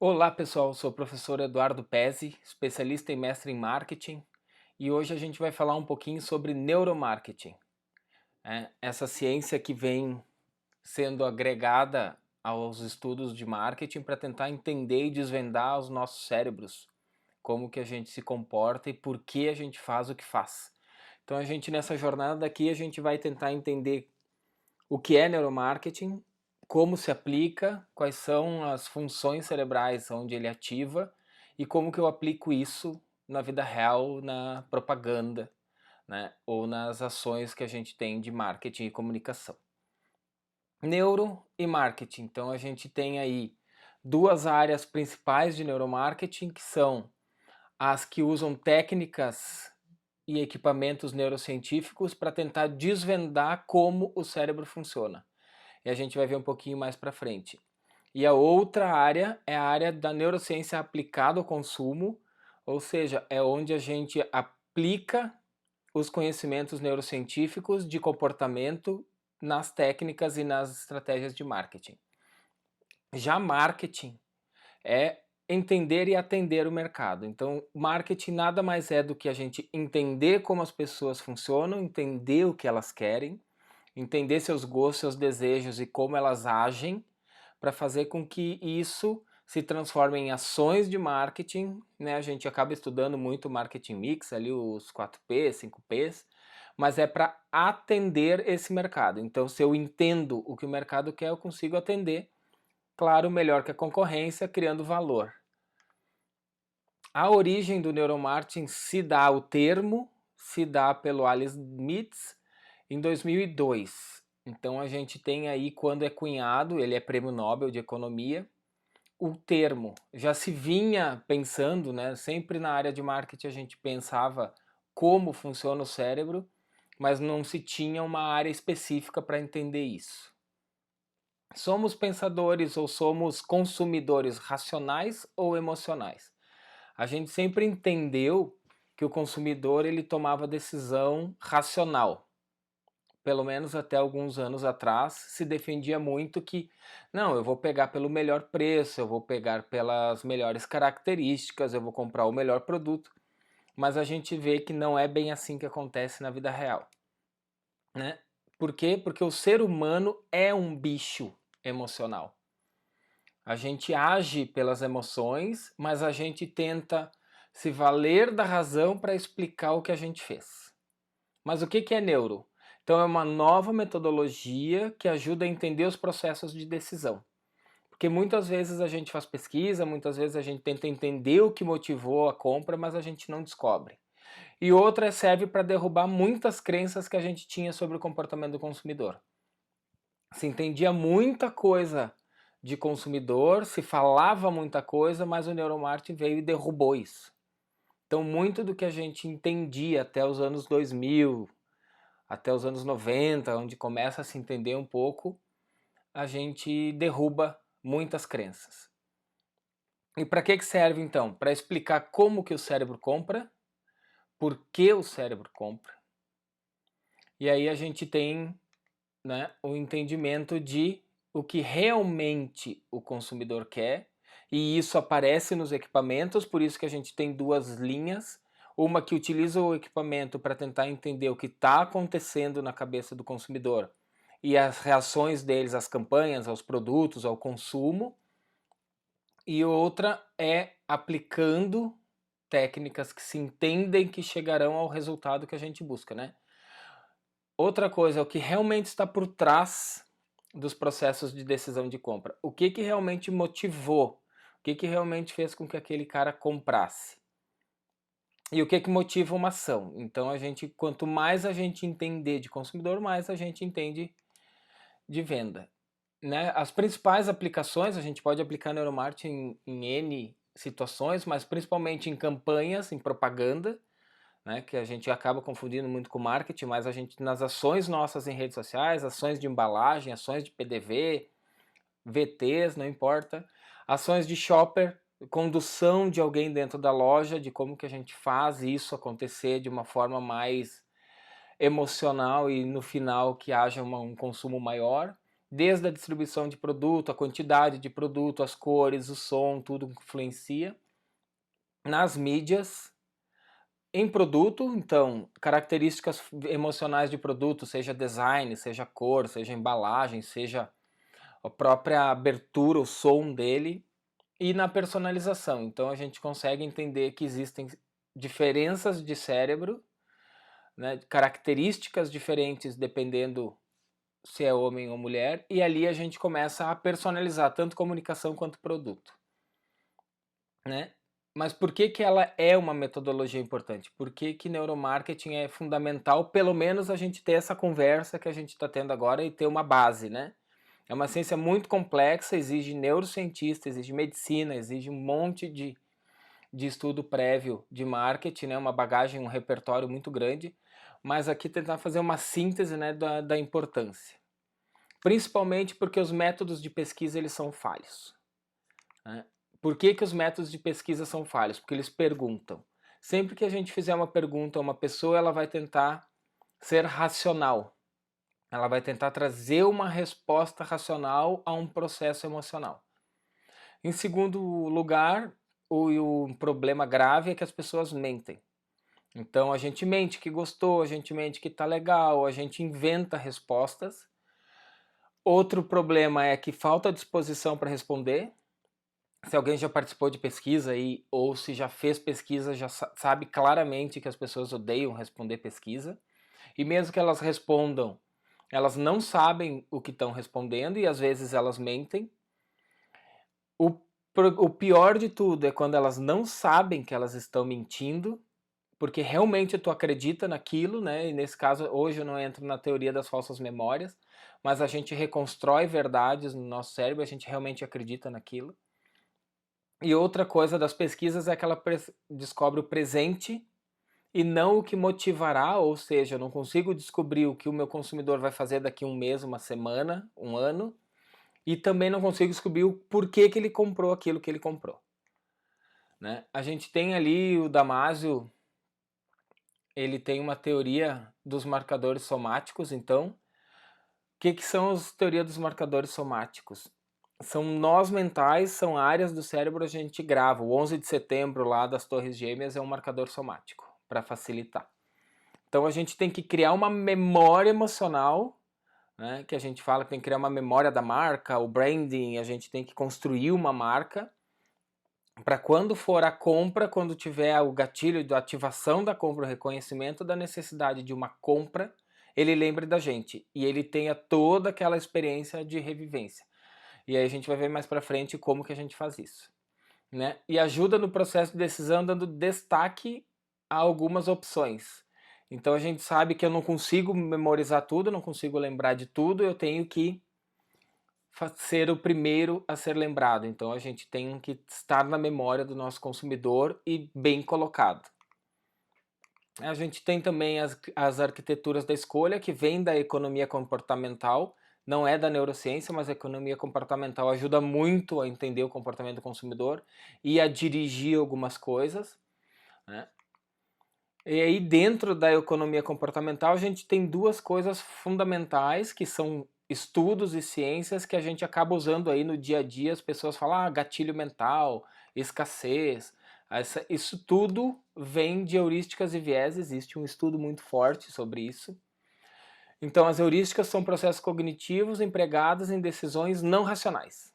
Olá pessoal, sou o professor Eduardo Pezzi, especialista e mestre em marketing, e hoje a gente vai falar um pouquinho sobre neuromarketing, né? Essa ciência que vem sendo agregada aos estudos de marketing para tentar entender e desvendar os nossos cérebros, como que a gente se comporta e por que a gente faz o que faz. Então a gente nessa jornada aqui a gente vai tentar entender o que é neuromarketing, como se aplica, quais são as funções cerebrais onde ele ativa e como que eu aplico isso na vida real, na propaganda, né, ou nas ações que a gente tem de marketing e comunicação. Neuro e marketing. Então a gente tem aí duas áreas principais de neuromarketing, que são as que usam técnicas e equipamentos neurocientíficos para tentar desvendar como o cérebro funciona. E a gente vai ver um pouquinho mais para frente. E a outra área é a área da neurociência aplicada ao consumo, ou seja, é onde a gente aplica os conhecimentos neurocientíficos de comportamento nas técnicas e nas estratégias de marketing. Já marketing é entender e atender o mercado. Então, marketing nada mais é do que a gente entender como as pessoas funcionam, entender o que elas querem, entender seus gostos, seus desejos e como elas agem para fazer com que isso se transforme em ações de marketing, né? A gente acaba estudando muito marketing mix, ali os 4P, 5Ps, mas é para atender esse mercado. Então, se eu entendo o que o mercado quer, eu consigo atender, claro, melhor que a concorrência, criando valor. A origem do neuromarketing se dá, o termo se dá pelo Alice Mitz em 2002. Então a gente tem aí, quando é cunhado, ele é prêmio Nobel de Economia, o termo já se vinha pensando, né? Sempre na área de marketing a gente pensava como funciona o cérebro, mas não se tinha uma área específica para entender isso. Somos pensadores ou somos consumidores racionais ou emocionais? A gente sempre entendeu que o consumidor ele tomava decisão racional. Pelo menos até alguns anos atrás se defendia muito que não, eu vou pegar pelo melhor preço, eu vou pegar pelas melhores características, eu vou comprar o melhor produto, mas a gente vê que não é bem assim que acontece na vida real, né? Por quê? Porque o ser humano é um bicho emocional. A gente age pelas emoções, mas a gente tenta se valer da razão para explicar o que a gente fez. Mas o que é neuro? Então é uma nova metodologia que ajuda a entender os processos de decisão. Porque muitas vezes a gente faz pesquisa, muitas vezes a gente tenta entender o que motivou a compra, mas a gente não descobre. E outra serve para derrubar muitas crenças que a gente tinha sobre o comportamento do consumidor. Se entendia muita coisa de consumidor, se falava muita coisa, mas o neuromarketing veio e derrubou isso. Então muito do que a gente entendia até os anos 2000, até os anos 90, onde começa a se entender um pouco, a gente derruba muitas crenças. E para que serve então? Para explicar como que o cérebro compra, por que o cérebro compra. E aí a gente tem, né, o entendimento de o que realmente o consumidor quer, e isso aparece nos equipamentos, por isso que a gente tem duas linhas, uma que utiliza o equipamento para tentar entender o que está acontecendo na cabeça do consumidor e as reações deles às campanhas, aos produtos, ao consumo, e outra é aplicando técnicas que se entendem que chegarão ao resultado que a gente busca, né? Outra coisa é o que realmente está por trás dos processos de decisão de compra. O que realmente motivou? O que realmente fez com que aquele cara comprasse? E o que motiva uma ação? Então quanto mais a gente entender de consumidor, mais a gente entende de venda, né? As principais aplicações, a gente pode aplicar neuromarketing em N situações, mas principalmente em campanhas, em propaganda, né, que a gente acaba confundindo muito com marketing, mas a gente nas ações nossas em redes sociais, ações de embalagem, ações de PDV, VTs, não importa, ações de shopper, condução de alguém dentro da loja, de como que a gente faz isso acontecer de uma forma mais emocional e no final que haja um consumo maior. desde a distribuição de produto, a quantidade de produto, as cores, o som, tudo influencia. Nas mídias, em produto, então, características emocionais de produto, seja design, seja cor, seja embalagem, seja a própria abertura, o som dele, e na personalização. Então a gente consegue entender que existem diferenças de cérebro, né, características diferentes dependendo se é homem ou mulher, e ali a gente começa a personalizar tanto comunicação quanto produto, né? Mas por que que ela é uma metodologia importante? Por que que neuromarketing é fundamental, pelo menos a gente ter essa conversa que a gente está tendo agora e ter uma base, né? É uma ciência muito complexa, exige neurocientista, exige medicina, exige um monte de estudo prévio de marketing, né? Uma bagagem, um repertório muito grande, mas aqui tentar fazer uma síntese, né, da importância. Principalmente porque os métodos de pesquisa eles são falhos, né? Por que que os métodos de pesquisa são falhos? Porque eles perguntam. Sempre que a gente fizer uma pergunta a uma pessoa, ela vai tentar ser racional. Ela vai tentar trazer uma resposta racional a um processo emocional. Em segundo lugar, o problema grave é que as pessoas mentem. Então a gente mente que gostou, a gente mente que tá legal, a gente inventa respostas. Outro problema é que falta disposição para responder. Se alguém já participou de pesquisa aí, ou se já fez pesquisa, já sabe claramente que as pessoas odeiam responder pesquisa. E mesmo que elas respondam, elas não sabem o que estão respondendo e às vezes elas mentem. O, o pior de tudo é quando elas não sabem que elas estão mentindo, porque realmente tu acredita naquilo, né? E nesse caso, hoje eu não entro na teoria das falsas memórias, mas a gente reconstrói verdades no nosso cérebro, a gente realmente acredita naquilo. E outra coisa das pesquisas é que ela descobre o presente e não o que motivará, ou seja, eu não consigo descobrir o que o meu consumidor vai fazer daqui um mês, uma semana, um ano, e também não consigo descobrir o porquê que ele comprou aquilo que ele comprou, né? A gente tem ali o Damasio, ele tem uma teoria dos marcadores somáticos, então, o que que são as teorias dos marcadores somáticos? São nós mentais, são áreas do cérebro que a gente grava. O 11 de setembro lá das Torres Gêmeas é um marcador somático, para facilitar. Então a gente tem que criar uma memória emocional, né, que a gente fala que tem que criar uma memória da marca, o branding, a gente tem que construir uma marca para quando for a compra, quando tiver o gatilho da ativação da compra, o reconhecimento da necessidade de uma compra, ele lembre da gente e ele tenha toda aquela experiência de revivência. E aí a gente vai ver mais para frente como que a gente faz isso, né? E ajuda no processo de decisão dando destaque a algumas opções. Então a gente sabe que eu não consigo memorizar tudo, não consigo lembrar de tudo, eu tenho que ser o primeiro a ser lembrado. Então a gente tem que estar na memória do nosso consumidor e bem colocado. A gente tem também as arquiteturas da escolha, que vem da economia comportamental, não é da neurociência, mas a economia comportamental ajuda muito a entender o comportamento do consumidor e a dirigir algumas coisas, né? E aí dentro da economia comportamental a gente tem duas coisas fundamentais que são estudos e ciências que a gente acaba usando aí no dia a dia. As pessoas falam gatilho mental, escassez, isso tudo vem de heurísticas e viés, existe um estudo muito forte sobre isso. Então as heurísticas são processos cognitivos empregados em decisões não racionais,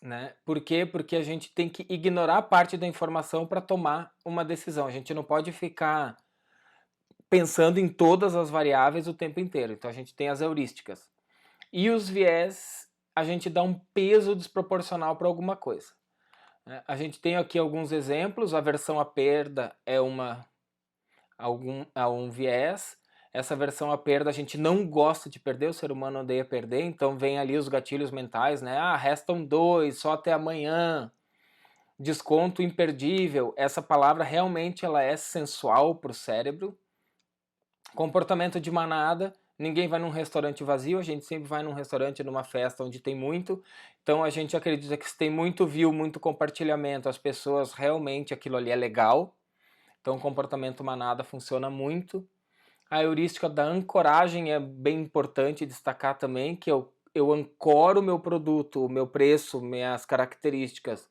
né? Por quê? Porque a gente tem que ignorar parte da informação para tomar uma decisão. A gente não pode ficar pensando em todas as variáveis o tempo inteiro. Então a gente tem as heurísticas. E os viés, a gente dá um peso desproporcional para alguma coisa. A gente tem aqui alguns exemplos. A aversão à perda é um viés. Essa aversão à perda, a gente não gosta de perder, o ser humano odeia perder, então vem ali os gatilhos mentais, né? Restam 2, só até amanhã. Desconto imperdível. Essa palavra realmente ela é sensual para o cérebro. Comportamento de manada. Ninguém vai num restaurante vazio, a gente sempre vai num restaurante, numa festa onde tem muito. Então a gente acredita que se tem muito view, muito compartilhamento, as pessoas realmente aquilo ali é legal. Então o comportamento manada funciona muito. A heurística da ancoragem é bem importante destacar também, que eu ancoro o meu produto, o meu preço, minhas características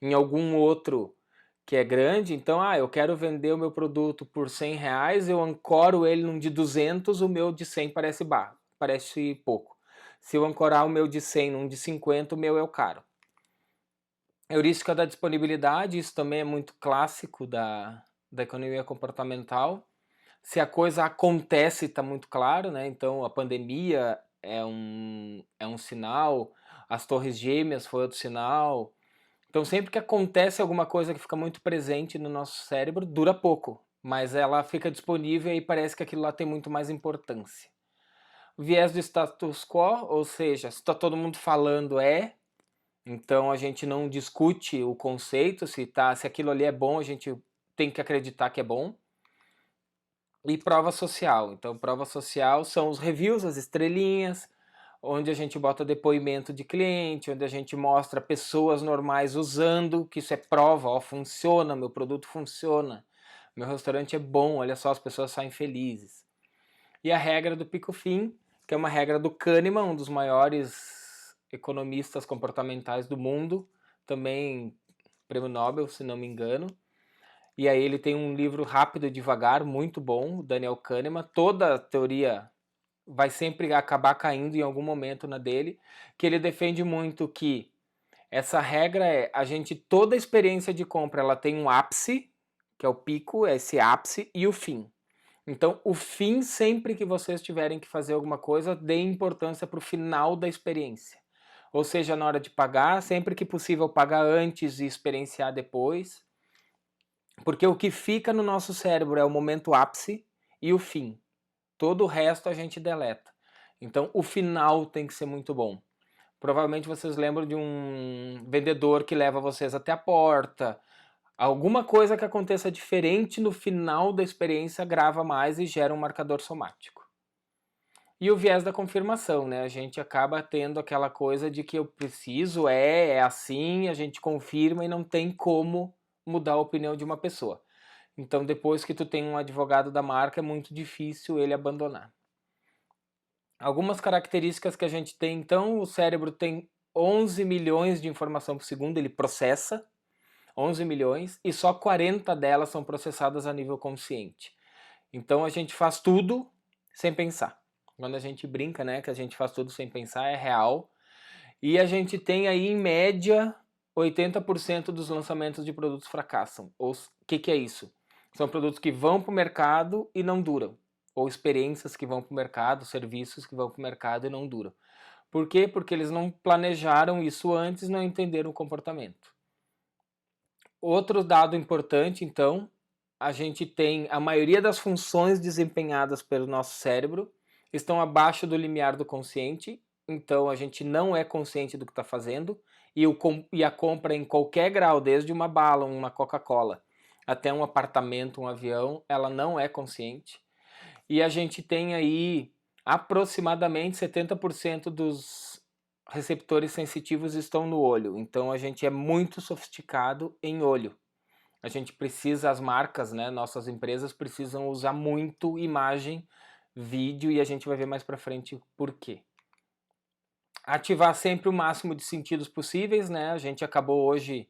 em algum outro que é grande, então, eu quero vender o meu produto por R$ 100, eu ancoro ele num de 200, o meu de 100 parece pouco. Se eu ancorar o meu de 100 num de 50, o meu é o caro. Heurística da disponibilidade, isso também é muito clássico da economia comportamental. Se a coisa acontece, está muito claro, né? Então, a pandemia é um sinal, as torres gêmeas foi outro sinal. Então, sempre que acontece alguma coisa que fica muito presente no nosso cérebro, dura pouco, mas ela fica disponível e parece que aquilo lá tem muito mais importância. O viés do status quo, ou seja, se está todo mundo falando então a gente não discute o conceito, se aquilo ali é bom, a gente tem que acreditar que é bom. E prova social. Então, prova social são os reviews, as estrelinhas, onde a gente bota depoimento de cliente, onde a gente mostra pessoas normais usando, que isso é prova, ó, funciona, meu produto funciona, meu restaurante é bom, olha só, as pessoas saem felizes. E a regra do pico-fim, que é uma regra do Kahneman, um dos maiores economistas comportamentais do mundo, também prêmio Nobel, se não me engano. E aí ele tem um livro Rápido e Devagar, muito bom, o Daniel Kahneman. Toda a teoria vai sempre acabar caindo em algum momento na dele, que ele defende muito que essa regra toda experiência de compra, ela tem um ápice, que é o pico, é esse ápice, e o fim. Então, o fim, sempre que vocês tiverem que fazer alguma coisa, dê importância para o final da experiência. Ou seja, na hora de pagar, sempre que possível, pagar antes e experienciar depois. Porque o que fica no nosso cérebro é o momento ápice e o fim. Todo o resto a gente deleta. Então, o final tem que ser muito bom. Provavelmente vocês lembram de um vendedor que leva vocês até a porta. Alguma coisa que aconteça diferente no final da experiência grava mais e gera um marcador somático. E o viés da confirmação, né? A gente acaba tendo aquela coisa de que eu preciso, é assim, a gente confirma e não tem como mudar a opinião de uma pessoa. Então, depois que tu tem um advogado da marca, é muito difícil ele abandonar. Algumas características que a gente tem, então, o cérebro tem 11 milhões de informação por segundo, ele processa 11 milhões e só 40 delas são processadas a nível consciente. Então, a gente faz tudo sem pensar. Quando a gente brinca, né, que a gente faz tudo sem pensar, é real. E a gente tem aí, em média, 80% dos lançamentos de produtos fracassam. O que é isso? São produtos que vão para o mercado e não duram. Ou experiências que vão para o mercado, serviços que vão para o mercado e não duram. Por quê? Porque eles não planejaram isso antes, não entenderam o comportamento. Outro dado importante, então, a gente tem a maioria das funções desempenhadas pelo nosso cérebro estão abaixo do limiar do consciente, então a gente não é consciente do que está fazendo, e a compra em qualquer grau, desde uma bala, uma Coca-Cola, até um apartamento, um avião, ela não é consciente. E a gente tem aí aproximadamente 70% dos receptores sensitivos estão no olho, então a gente é muito sofisticado em olho. A gente precisa, as marcas, né, nossas empresas precisam usar muito imagem, vídeo, e a gente vai ver mais pra frente por quê. Ativar sempre o máximo de sentidos possíveis, né? A gente acabou hoje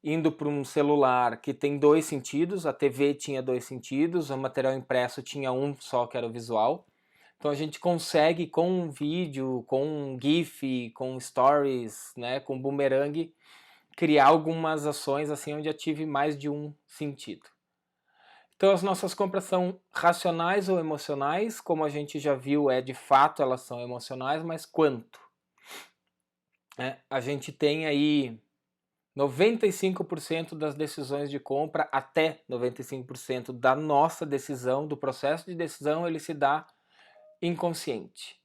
indo para um celular que tem 2 sentidos, a TV tinha 2 sentidos, o material impresso tinha um só, que era o visual. Então a gente consegue, com um vídeo, com um GIF, com stories, né, com boomerang, criar algumas ações assim onde ative mais de um sentido. Então as nossas compras são racionais ou emocionais, como a gente já viu, de fato elas são emocionais, mas quanto? A gente tem aí 95% das decisões de compra, até 95% da nossa decisão, do processo de decisão, ele se dá inconsciente.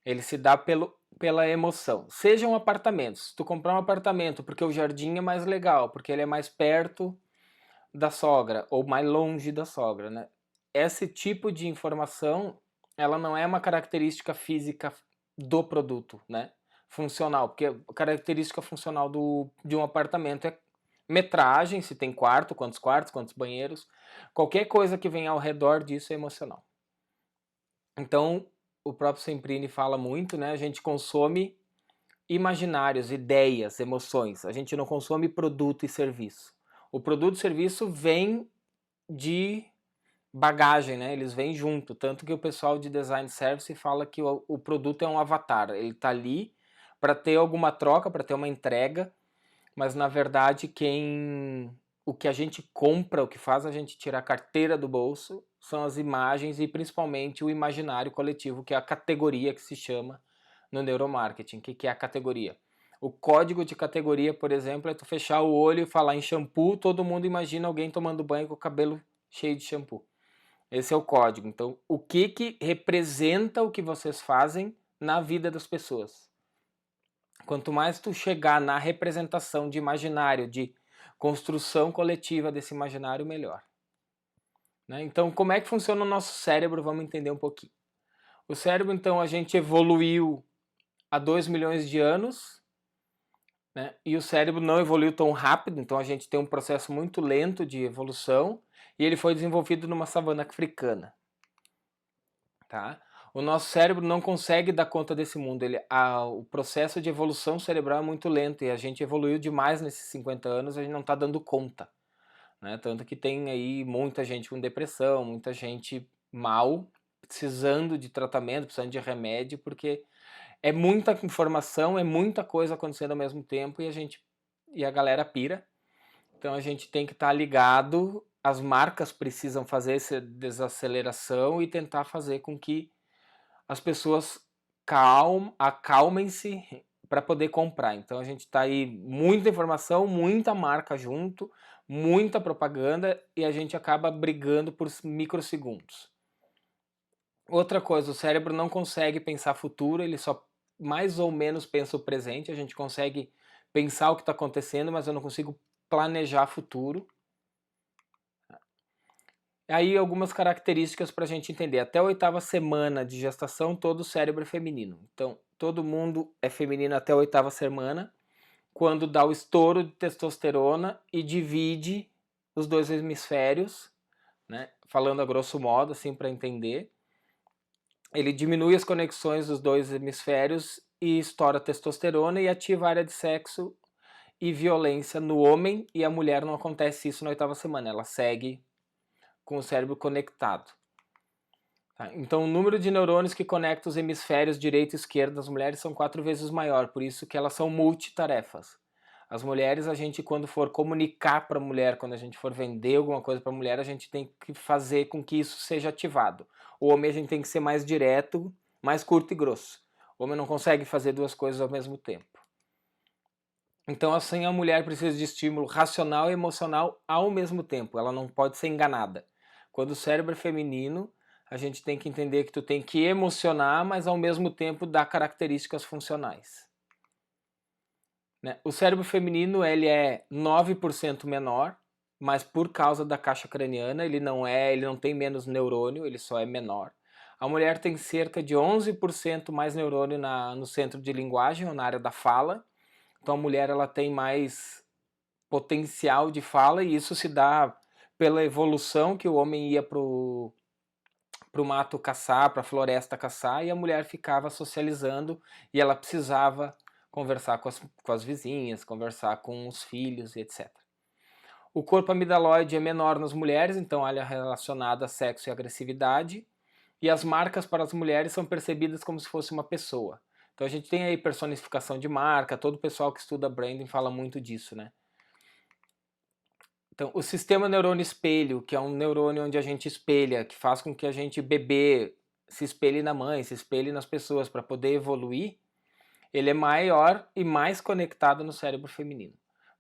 Ele se dá pela emoção. Sejam apartamentos. Se tu comprar um apartamento porque o jardim é mais legal, porque ele é mais perto da sogra ou mais longe da sogra, né? Esse tipo de informação, ela não é uma característica física do produto, né? Funcional, porque a característica funcional de um apartamento é metragem, se tem quartos, quantos banheiros. Qualquer coisa que venha ao redor disso é emocional. Então, o próprio Semprini fala muito, né? A gente consome imaginários, ideias, emoções. A gente não consome produto e serviço. O produto e serviço vem de bagagem, né? Eles vêm junto. Tanto que o pessoal de design service fala que o produto é um avatar. Ele está ali para ter alguma troca, para ter uma entrega, mas na verdade o que a gente compra, o que faz a gente tirar a carteira do bolso, são as imagens e principalmente o imaginário coletivo, que é a categoria que se chama no neuromarketing. O que é a categoria? O código de categoria, por exemplo, é tu fechar o olho e falar em shampoo, todo mundo imagina alguém tomando banho com o cabelo cheio de shampoo. Esse é o código. Então, o que representa o que vocês fazem na vida das pessoas? Quanto mais tu chegar na representação de imaginário, de construção coletiva desse imaginário, melhor. Né? Então, como é que funciona o nosso cérebro? Vamos entender um pouquinho. O cérebro, então, a gente evoluiu há 2 milhões de anos, né? E o cérebro não evoluiu tão rápido, então a gente tem um processo muito lento de evolução, e ele foi desenvolvido numa savana africana. Tá? O nosso cérebro não consegue dar conta desse mundo. O processo de evolução cerebral é muito lento e a gente evoluiu demais nesses 50 anos, a gente não está dando conta. Né? Tanto que tem aí muita gente com depressão, muita gente mal, precisando de tratamento, precisando de remédio, porque é muita informação, é muita coisa acontecendo ao mesmo tempo e a galera pira. Então a gente tem que estar ligado, as marcas precisam fazer essa desaceleração e tentar fazer com que as pessoas acalmem-se para poder comprar. Então a gente está aí, muita informação, muita marca junto, muita propaganda e a gente acaba brigando por microsegundos. Outra coisa, o cérebro não consegue pensar futuro, ele só mais ou menos pensa o presente. A gente consegue pensar o que está acontecendo, mas eu não consigo planejar futuro. Aí algumas características para a gente entender. Até a 8ª semana de gestação, todo o cérebro é feminino. Então, todo mundo é feminino até a 8ª semana, quando dá o estouro de testosterona e divide os dois hemisférios, né? Falando a grosso modo, assim, para entender. Ele diminui as conexões dos dois hemisférios e estoura a testosterona e ativa a área de sexo e violência no homem, e a mulher não acontece isso na 8ª semana, ela segue com o cérebro conectado. Tá? Então, o número de neurônios que conectam os hemisférios direito e esquerdo das mulheres são 4 vezes maior, por isso que elas são multitarefas. As mulheres, a gente quando for comunicar para a mulher, quando a gente for vender alguma coisa para a mulher, a gente tem que fazer com que isso seja ativado. O homem a gente tem que ser mais direto, mais curto e grosso. O homem não consegue fazer duas coisas ao mesmo tempo. Então, assim, a mulher precisa de estímulo racional e emocional ao mesmo tempo. Ela não pode ser enganada. Quando o cérebro é feminino, a gente tem que entender que tu tem que emocionar, mas ao mesmo tempo dar características funcionais. Né? O cérebro feminino ele é 9% menor, mas por causa da caixa craniana ele não tem menos neurônio, ele só é menor. A mulher tem cerca de 11% mais neurônio no centro de linguagem, ou na área da fala. Então a mulher ela tem mais potencial de fala e isso se dá pela evolução que o homem ia pro mato caçar, para a floresta caçar, e a mulher ficava socializando e ela precisava conversar com as vizinhas, conversar com os filhos, etc. O corpo amidalóide é menor nas mulheres, então ele é relacionado a sexo e agressividade, e as marcas para as mulheres são percebidas como se fosse uma pessoa. Então a gente tem aí personificação de marca, todo o pessoal que estuda branding fala muito disso, né? Então, o sistema neurônio espelho, que é um neurônio onde a gente espelha, que faz com que a gente bebê se espelhe na mãe, se espelhe nas pessoas para poder evoluir, ele é maior e mais conectado no cérebro feminino.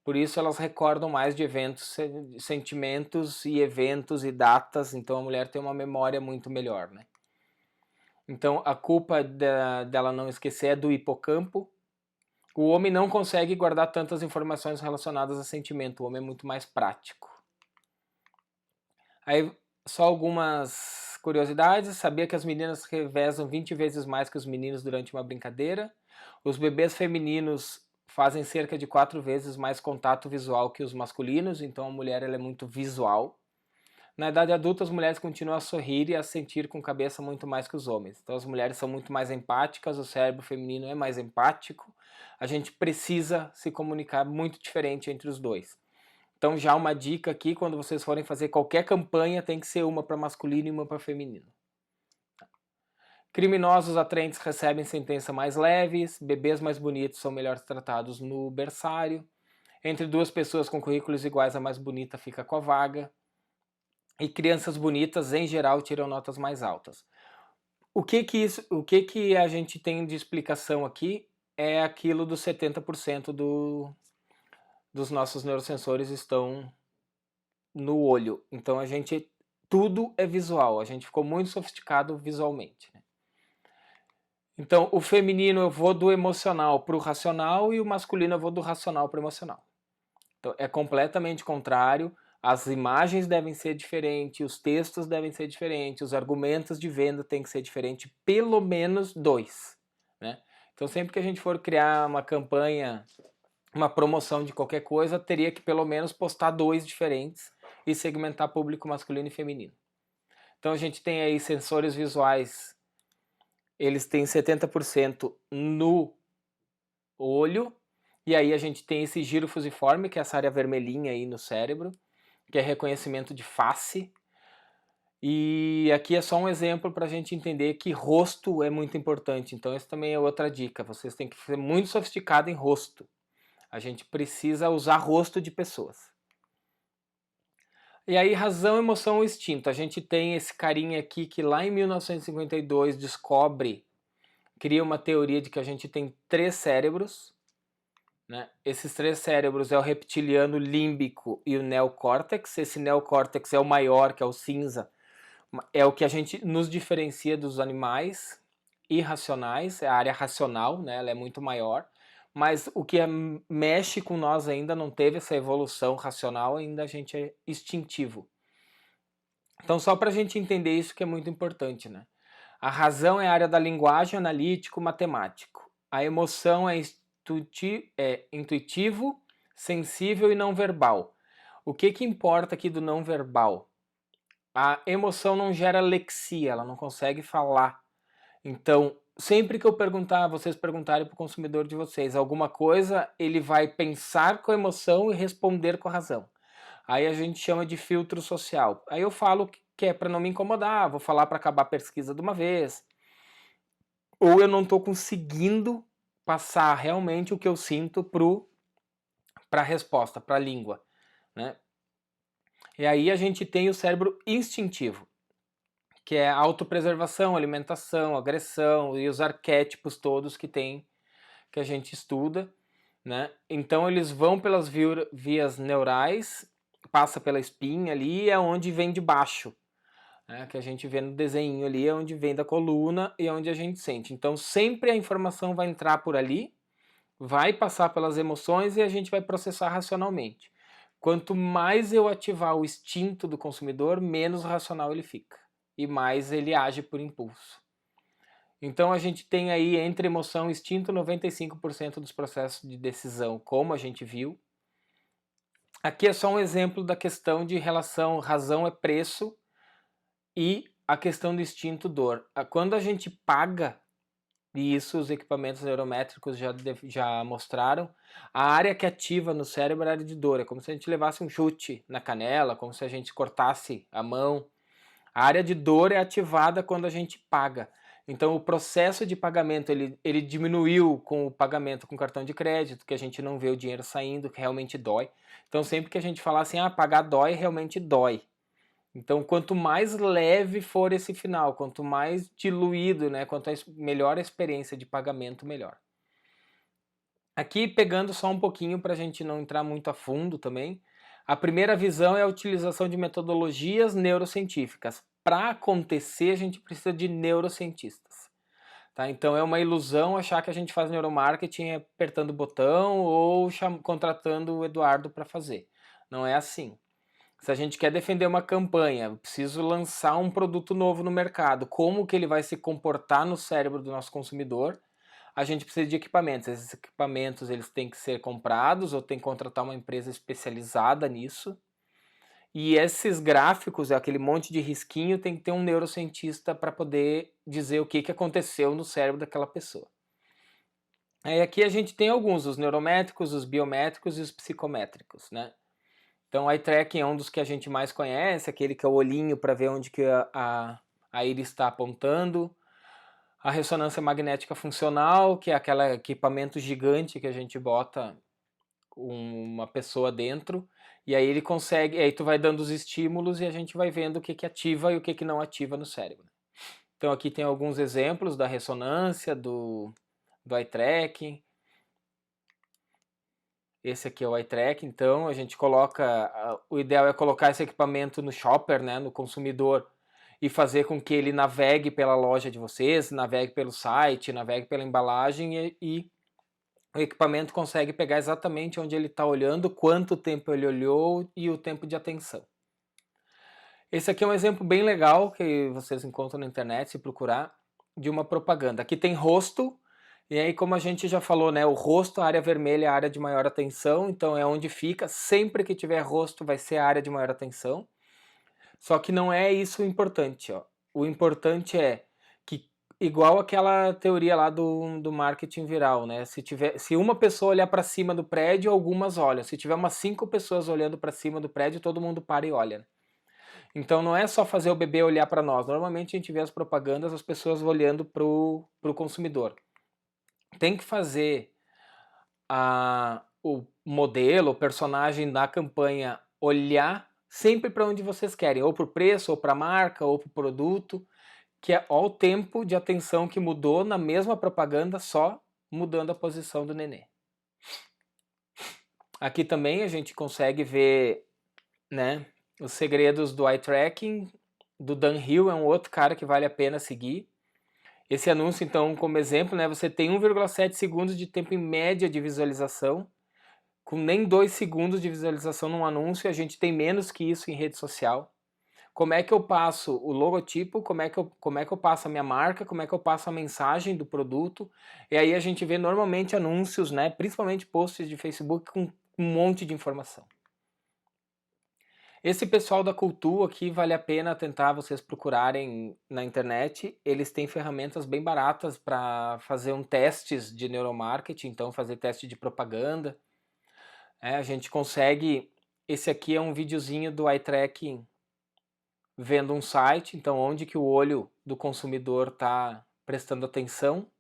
Por isso elas recordam mais de eventos, sentimentos e eventos e datas, então a mulher tem uma memória muito melhor, né? Então a culpa dela não esquecer é do hipocampo. O homem não consegue guardar tantas informações relacionadas a sentimento, o homem é muito mais prático. Aí, só algumas curiosidades. Sabia que as meninas revezam 20 vezes mais que os meninos durante uma brincadeira. Os bebês femininos fazem cerca de 4 vezes mais contato visual que os masculinos, então a mulher ela é muito visual. Na idade adulta, as mulheres continuam a sorrir e a sentir com cabeça muito mais que os homens. Então, as mulheres são muito mais empáticas, o cérebro feminino é mais empático. A gente precisa se comunicar muito diferente entre os dois. Então, já uma dica aqui, quando vocês forem fazer qualquer campanha, tem que ser uma para masculino e uma para feminino. Criminosos atraentes recebem sentença mais leves, bebês mais bonitos são melhor tratados no berçário. Entre duas pessoas com currículos iguais, a mais bonita fica com a vaga. E crianças bonitas, em geral, tiram notas mais altas. O que a gente tem de explicação aqui é aquilo dos 70% dos nossos neurosensores estão no olho. Então tudo é visual, a gente ficou muito sofisticado visualmente. Então, o feminino eu vou do emocional para o racional e o masculino eu vou do racional para o emocional. Então, é completamente contrário. As imagens devem ser diferentes, os textos devem ser diferentes, os argumentos de venda têm que ser diferentes, pelo menos 2. Né? Então, sempre que a gente for criar uma campanha, uma promoção de qualquer coisa, teria que pelo menos postar 2 diferentes e segmentar público masculino e feminino. Então, a gente tem aí sensores visuais, eles têm 70% no olho, e aí a gente tem esse giro fusiforme, que é essa área vermelhinha aí no cérebro, que é reconhecimento de face. E aqui é só um exemplo para a gente entender que rosto é muito importante. Então, essa também é outra dica. Vocês têm que ser muito sofisticados em rosto. A gente precisa usar rosto de pessoas. E aí, razão, emoção ou instinto. A gente tem esse carinha aqui que lá em 1952 cria uma teoria de que a gente tem 3 cérebros. Né? Esses 3 cérebros é o reptiliano, límbico e o neocórtex. Esse neocórtex é o maior, que é o cinza, é o que a gente nos diferencia dos animais irracionais, é a área racional, né? Ela é muito maior, mas o que mexe com nós ainda não teve essa evolução racional, ainda a gente é instintivo. Então, só para a gente entender isso que é muito importante, né? A razão é a área da linguagem, analítico, matemático. A emoção é intuitivo, sensível e não verbal. O que importa aqui do não verbal? A emoção não gera lexia, ela não consegue falar. Então, sempre que vocês perguntarem para o consumidor de vocês alguma coisa, ele vai pensar com a emoção e responder com a razão. Aí a gente chama de filtro social. Aí eu falo que é para não me incomodar, vou falar para acabar a pesquisa de uma vez. Ou eu não estou conseguindo passar realmente o que eu sinto para a resposta, para a língua. Né? E aí a gente tem o cérebro instintivo, que é autopreservação, alimentação, agressão e os arquétipos todos que a gente estuda. Né? Então eles vão pelas vias neurais, passa pela espinha ali, é onde vem de baixo. Que a gente vê no desenho ali, é onde vem da coluna e é onde a gente sente. Então sempre a informação vai entrar por ali, vai passar pelas emoções e a gente vai processar racionalmente. Quanto mais eu ativar o instinto do consumidor, menos racional ele fica e mais ele age por impulso. Então a gente tem aí entre emoção e instinto 95% dos processos de decisão, como a gente viu. Aqui é só um exemplo da questão de relação razão é preço e a questão do instinto dor. Quando a gente paga, e isso os equipamentos neurométricos já mostraram, a área que ativa no cérebro é a área de dor. É como se a gente levasse um chute na canela, como se a gente cortasse a mão. A área de dor é ativada quando a gente paga. Então o processo de pagamento ele diminuiu com o pagamento com cartão de crédito, que a gente não vê o dinheiro saindo, que realmente dói. Então sempre que a gente falar assim, pagar dói, realmente dói. Então, quanto mais leve for esse final, quanto mais diluído, né, quanto melhor a experiência de pagamento, melhor. Aqui, pegando só um pouquinho para a gente não entrar muito a fundo também, a primeira visão é a utilização de metodologias neurocientíficas. Para acontecer, a gente precisa de neurocientistas. Tá? Então, é uma ilusão achar que a gente faz neuromarketing apertando o botão ou contratando o Eduardo para fazer. Não é assim. Se a gente quer defender uma campanha, preciso lançar um produto novo no mercado, como que ele vai se comportar no cérebro do nosso consumidor, a gente precisa de equipamentos. Esses equipamentos eles têm que ser comprados ou tem que contratar uma empresa especializada nisso. E esses gráficos, aquele monte de risquinho, tem que ter um neurocientista para poder dizer o que aconteceu no cérebro daquela pessoa. Aí aqui a gente tem alguns, os neurométricos, os biométricos e os psicométricos, né? Então o eye tracking é um dos que a gente mais conhece, aquele que é o olhinho para ver onde que a íris está apontando. A ressonância magnética funcional, que é aquele equipamento gigante que a gente bota uma pessoa dentro, e aí ele consegue, aí tu vai dando os estímulos e a gente vai vendo o que ativa e o que não ativa no cérebro. Então aqui tem alguns exemplos da ressonância, do eye tracking. Esse aqui é o eye tracking, então a gente coloca, o ideal é colocar esse equipamento no shopper, né, no consumidor, e fazer com que ele navegue pela loja de vocês, navegue pelo site, navegue pela embalagem e o equipamento consegue pegar exatamente onde ele está olhando, quanto tempo ele olhou e o tempo de atenção. Esse aqui é um exemplo bem legal que vocês encontram na internet, se procurar, de uma propaganda. Aqui tem rosto, e aí como a gente já falou, né, o rosto, a área vermelha é a área de maior atenção, então é onde fica, sempre que tiver rosto vai ser a área de maior atenção. Só que não é isso o importante, ó. O importante é que, igual aquela teoria lá do marketing viral, né? Se uma pessoa olhar para cima do prédio, algumas olham. Se tiver umas 5 pessoas olhando para cima do prédio, todo mundo para e olha. Então não é só fazer o bebê olhar para nós. Normalmente a gente vê as propagandas, as pessoas olhando para o consumidor. Tem que fazer o modelo, o personagem da campanha olhar sempre para onde vocês querem, ou para o preço, ou para a marca, ou para o produto, que é ó, o tempo de atenção que mudou na mesma propaganda, só mudando a posição do nenê. Aqui também a gente consegue ver, né, os segredos do eye tracking, do Dan Hill, é um outro cara que vale a pena seguir. Esse anúncio, então, como exemplo, né, você tem 1,7 segundos de tempo em média de visualização, com nem 2 segundos de visualização num anúncio, a gente tem menos que isso em rede social. Como é que eu passo o logotipo, como é que eu passo a minha marca, como é que eu passo a mensagem do produto, e aí a gente vê normalmente anúncios, né, principalmente posts de Facebook com um monte de informação. Esse pessoal da Cultu aqui vale a pena tentar vocês procurarem na internet. Eles têm ferramentas bem baratas para fazer testes de neuromarketing, então fazer teste de propaganda. A gente consegue. Esse aqui é um videozinho do eye tracking vendo um site, então onde que o olho do consumidor está prestando atenção.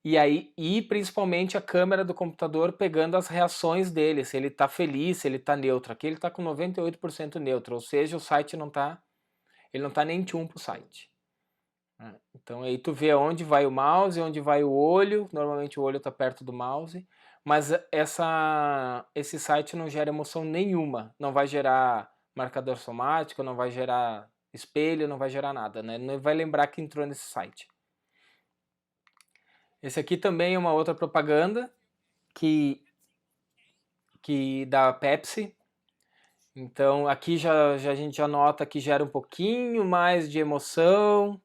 E aí, e principalmente a câmera do computador pegando as reações dele, se ele está feliz, se ele está neutro. Aqui ele está com 98% neutro, ou seja, o site não está, ele não está nem tchum para o site. Então aí tu vê onde vai o mouse, onde vai o olho, normalmente o olho está perto do mouse, mas esse site não gera emoção nenhuma, não vai gerar marcador somático, não vai gerar espelho, não vai gerar nada, né? Não vai lembrar que entrou nesse site. Esse aqui também é uma outra propaganda que da Pepsi. Então aqui a gente já nota que gera um pouquinho mais de emoção,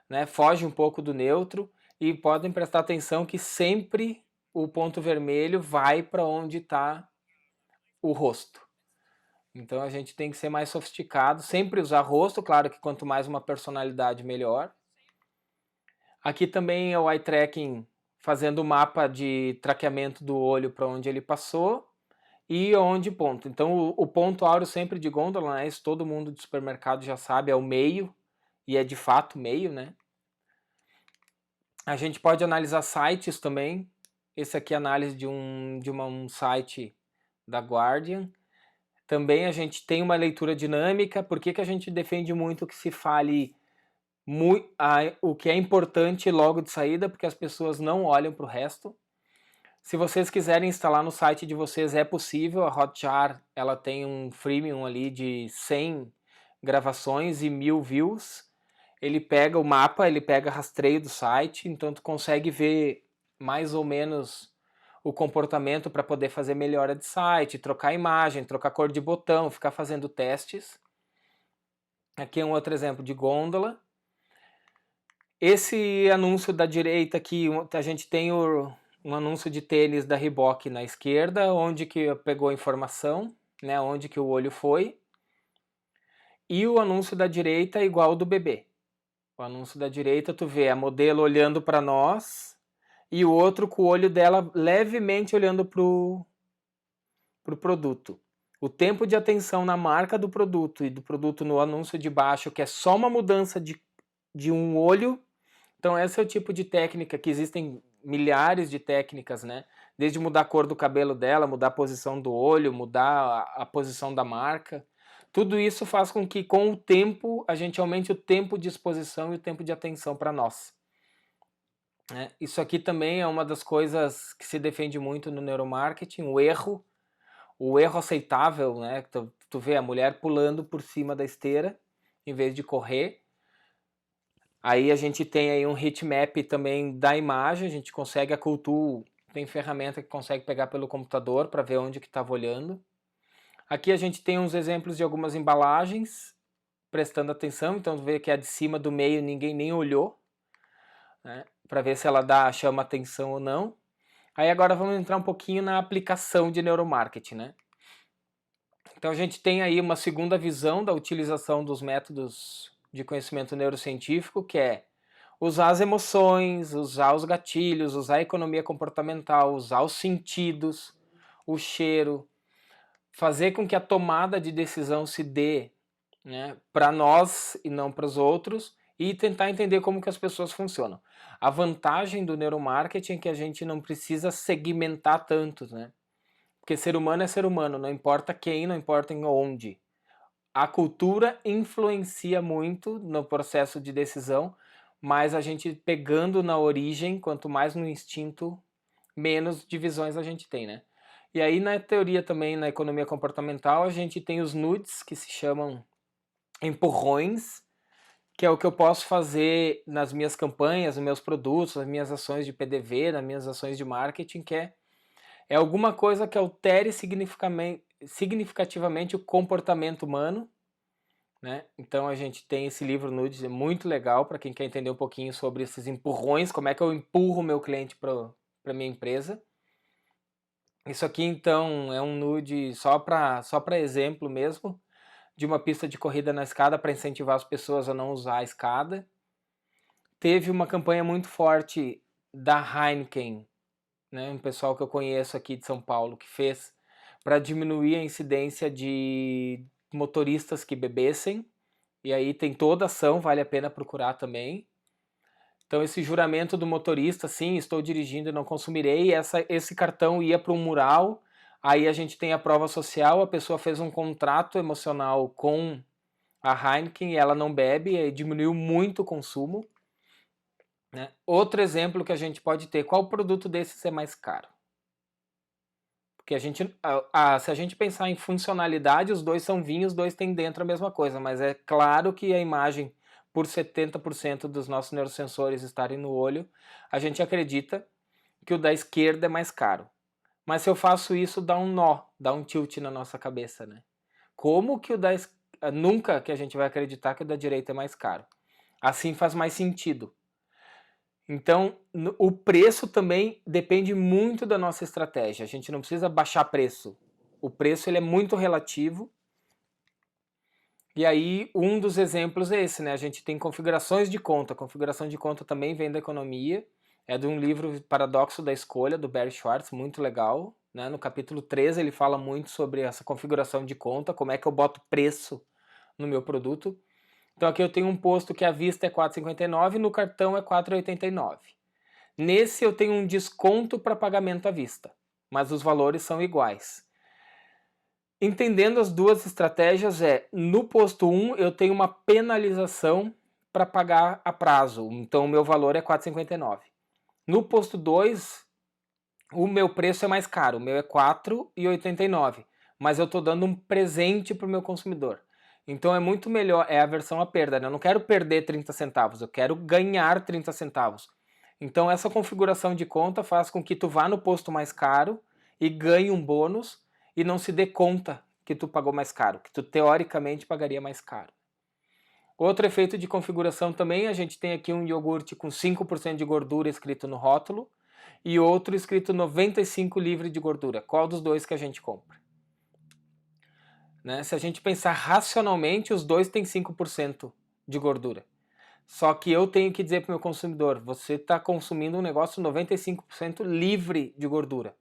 né? Foge um pouco do neutro e podem prestar atenção que sempre o ponto vermelho vai para onde está o rosto. Então a gente tem que ser mais sofisticado, sempre usar rosto, claro que quanto mais uma personalidade melhor. Aqui também é o eye tracking fazendo o mapa de traqueamento do olho para onde ele passou e onde ponto. Então o ponto áureo sempre de gôndola, né? Isso todo mundo de supermercado já sabe, é o meio, e é de fato meio, né? A gente pode analisar sites também. Esse aqui é análise de um site da Guardian. Também a gente tem uma leitura dinâmica. Por que a gente defende muito que se fale o que é importante logo de saída? Porque as pessoas não olham para o resto. Se vocês quiserem instalar no site de vocês, é possível. A Hotjar ela tem um freemium ali de 100 gravações e 1000 views. Ele pega o mapa, ele pega rastreio do site, então tu consegue ver mais ou menos o comportamento para poder fazer melhora de site, trocar imagem, trocar cor de botão, ficar fazendo testes. Aqui é um outro exemplo de gôndola. Esse anúncio da direita aqui, a gente tem um anúncio de tênis da Reebok na esquerda, onde que pegou a informação, né, onde que o olho foi. E o anúncio da direita é igual ao do bebê. O anúncio da direita, tu vê a modelo olhando para nós e o outro com o olho dela levemente olhando pro produto. O tempo de atenção na marca do produto e do produto no anúncio de baixo, que é só uma mudança de um olho. Então esse é o tipo de técnica que existem milhares de técnicas, né? Desde mudar a cor do cabelo dela, mudar a posição do olho, mudar a posição da marca. Tudo isso faz com que com o tempo a gente aumente o tempo de exposição e o tempo de atenção para nós. Isso aqui também é uma das coisas que se defende muito no neuromarketing, o erro aceitável, né? Tu vê a mulher pulando por cima da esteira em vez de correr. Aí a gente tem aí um heatmap também da imagem, a gente consegue tem ferramenta que consegue pegar pelo computador para ver onde que estava olhando. Aqui a gente tem uns exemplos de algumas embalagens, prestando atenção, então vê que a de cima do meio ninguém nem olhou, né? Para ver se ela chama atenção ou não. Aí agora vamos entrar um pouquinho na aplicação de neuromarketing, né? Então a gente tem aí uma segunda visão da utilização dos métodos de conhecimento neurocientífico, que é usar as emoções, usar os gatilhos, usar a economia comportamental, usar os sentidos, o cheiro, fazer com que a tomada de decisão se dê, né, para nós e não para os outros, e tentar entender como que as pessoas funcionam. A vantagem do neuromarketing é que a gente não precisa segmentar tanto, né? Porque ser humano é ser humano, não importa quem, não importa em onde. A cultura influencia muito no processo de decisão, mas a gente pegando na origem, quanto mais no instinto, menos divisões a gente tem, né? E aí na teoria também, na economia comportamental, a gente tem os nudges, que se chamam empurrões, que é o que eu posso fazer nas minhas campanhas, nos meus produtos, nas minhas ações de PDV, nas minhas ações de marketing, que é alguma coisa que altere significativamente o comportamento humano, né? Então a gente tem esse livro Nudes, é muito legal para quem quer entender um pouquinho sobre esses empurrões, como é que eu empurro o meu cliente para minha empresa. Isso aqui então é um nude só para exemplo mesmo, de uma pista de corrida na escada para incentivar as pessoas a não usar a escada. Teve uma campanha muito forte da Heineken, né, um pessoal que eu conheço aqui de São Paulo, que fez para diminuir a incidência de motoristas que bebessem. E aí tem toda a ação, vale a pena procurar também. Então esse juramento do motorista, sim, estou dirigindo e não consumirei, esse cartão ia para um mural, aí a gente tem a prova social, a pessoa fez um contrato emocional com a Heineken e ela não bebe, e diminuiu muito o consumo. Né? Outro exemplo que a gente pode ter, qual produto desses é mais caro? Porque se a gente pensar em funcionalidade, os dois são vinhos, os dois têm dentro a mesma coisa, mas é claro que a imagem, por 70% dos nossos neurosensores estarem no olho, a gente acredita que o da esquerda é mais caro. Mas se eu faço isso, dá um nó, dá um tilt na nossa cabeça, né? Como que nunca que a gente vai acreditar que o da direita é mais caro. Assim faz mais sentido. Então, o preço também depende muito da nossa estratégia. A gente não precisa baixar preço. O preço ele é muito relativo. E aí, um dos exemplos é esse, né? A gente tem configurações de conta. A configuração de conta também vem da economia. É de um livro Paradoxo da Escolha, do Barry Schwartz, muito legal. Né? No capítulo 13 ele fala muito sobre essa configuração de conta, como é que eu boto preço no meu produto. Então aqui eu tenho um posto que à vista é R$ 4,59 e no cartão é R$ 4,89. Nesse eu tenho um desconto para pagamento à vista, mas os valores são iguais. Entendendo as duas estratégias no posto 1 eu tenho uma penalização para pagar a prazo, então o meu valor é R$ 4,59. No posto 2, o meu preço é mais caro, o meu é R$ 4,89, mas eu estou dando um presente para o meu consumidor. Então é muito melhor, é a versão à perda, né? Eu não quero perder 30 centavos, eu quero ganhar 30 centavos. Então essa configuração de conta faz com que tu vá no posto mais caro e ganhe um bônus e não se dê conta que tu pagou mais caro, que tu teoricamente pagaria mais caro. Outro efeito de configuração também, a gente tem aqui um iogurte com 5% de gordura escrito no rótulo e outro escrito 95 livre de gordura. Qual dos dois que a gente compra? né? Se a gente pensar racionalmente, os dois têm 5% de gordura. Só que eu tenho que dizer para o meu consumidor, você está consumindo um negócio 95% livre de gordura.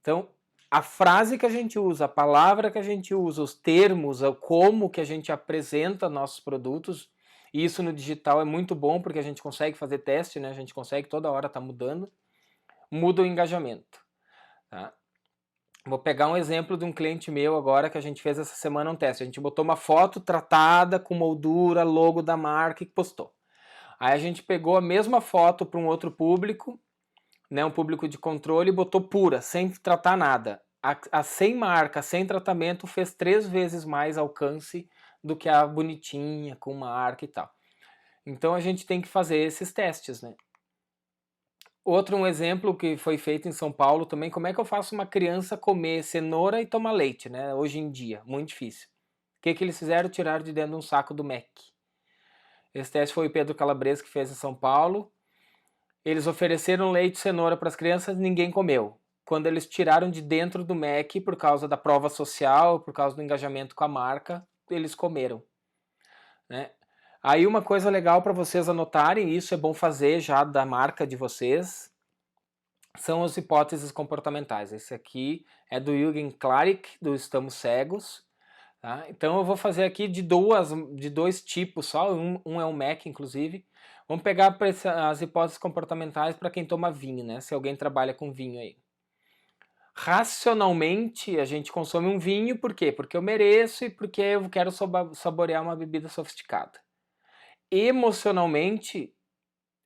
Então, a frase que a gente usa, a palavra que a gente usa, os termos, o como que a gente apresenta nossos produtos, e isso no digital é muito bom porque a gente consegue fazer teste, né? A gente consegue toda hora estar mudando, muda o engajamento. Tá? Vou pegar um exemplo de um cliente meu agora que a gente fez essa semana um teste. A gente botou uma foto tratada com moldura, logo da marca e postou. Aí a gente pegou a mesma foto para um outro público, né, um público de controle, e botou pura, sem tratar nada. A sem marca, sem tratamento, fez 3 vezes mais alcance do que a bonitinha, com marca e tal. Então a gente tem que fazer esses testes, né? Outro um exemplo que foi feito em São Paulo também, como é que eu faço uma criança comer cenoura e tomar leite, né? Hoje em dia, muito difícil. O que eles fizeram? Tiraram de dentro de um saco do Mac. Esse teste foi o Pedro Calabresa que fez em São Paulo. Eles ofereceram leite e cenoura para as crianças, ninguém comeu. Quando eles tiraram de dentro do Mac, por causa da prova social, por causa do engajamento com a marca, eles comeram, né? Aí uma coisa legal para vocês anotarem, isso é bom fazer já da marca de vocês, são as hipóteses comportamentais. Esse aqui é do Jürgen Klarik, do Estamos Cegos. Tá? Então eu vou fazer aqui de dois tipos só, um é o MEC, inclusive. Vamos pegar as hipóteses comportamentais para quem toma vinho, né? Se alguém trabalha com vinho aí. Racionalmente, a gente consome um vinho, por quê? Porque eu mereço e porque eu quero saborear uma bebida sofisticada. Emocionalmente,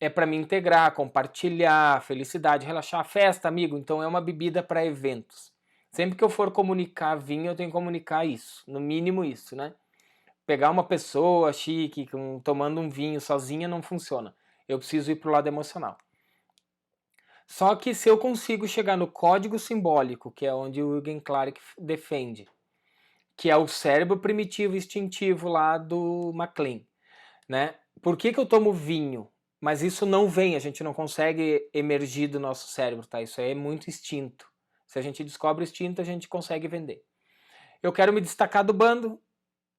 é para me integrar, compartilhar, felicidade, relaxar, festa, amigo. Então é uma bebida para eventos. Sempre que eu for comunicar vinho, eu tenho que comunicar isso, no mínimo isso, né? Pegar uma pessoa chique, tomando um vinho sozinha não funciona. Eu preciso ir pro lado emocional. Só que se eu consigo chegar no código simbólico, que é onde o Jürgen Klarik defende, que é o cérebro primitivo instintivo lá do MacLean, né? Por que eu tomo vinho? Mas isso não vem, a gente não consegue emergir do nosso cérebro, tá? Isso aí é muito instinto. Se a gente descobre o instinto, a gente consegue vender. Eu quero me destacar do bando,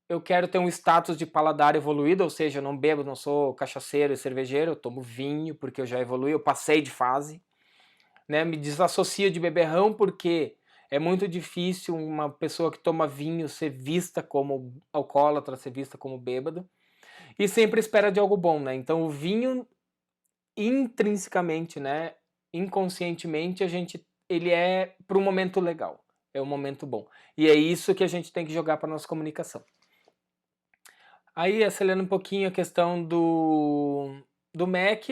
eu quero ter um status de paladar evoluído, ou seja, eu não bebo, não sou cachaceiro e cervejeiro, eu tomo vinho porque eu já evolui, eu passei de fase, né? Me desassocio de beberrão porque é muito difícil uma pessoa que toma vinho ser vista como alcoólatra, ser vista como bêbado, e sempre espera de algo bom, né? Então o vinho intrinsecamente, né, inconscientemente ele é para um momento legal, é um momento bom. E é isso que a gente tem que jogar para nossa comunicação. Aí, acelerando um pouquinho a questão do Mac,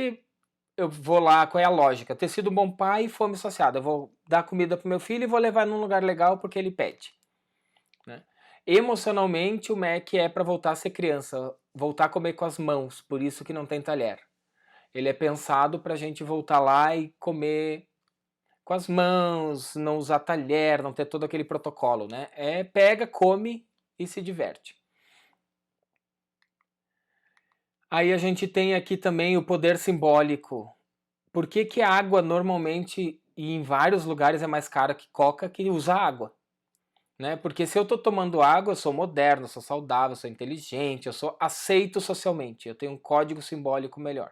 eu vou lá, qual é a lógica? Ter sido um bom pai e fome saciada. Eu vou dar comida pro meu filho e vou levar num lugar legal porque ele pede, né? Emocionalmente, o Mac é para voltar a ser criança, voltar a comer com as mãos, por isso que não tem talher. Ele é pensado para a gente voltar lá e comer com as mãos, não usar talher, não ter todo aquele protocolo, né? É pega, come e se diverte. Aí a gente tem aqui também o poder simbólico. Por que que a água normalmente e em vários lugares é mais cara que coca que usa água? Né? Porque se eu estou tomando água, eu sou moderno, eu sou saudável, eu sou inteligente, eu sou aceito socialmente, eu tenho um código simbólico melhor.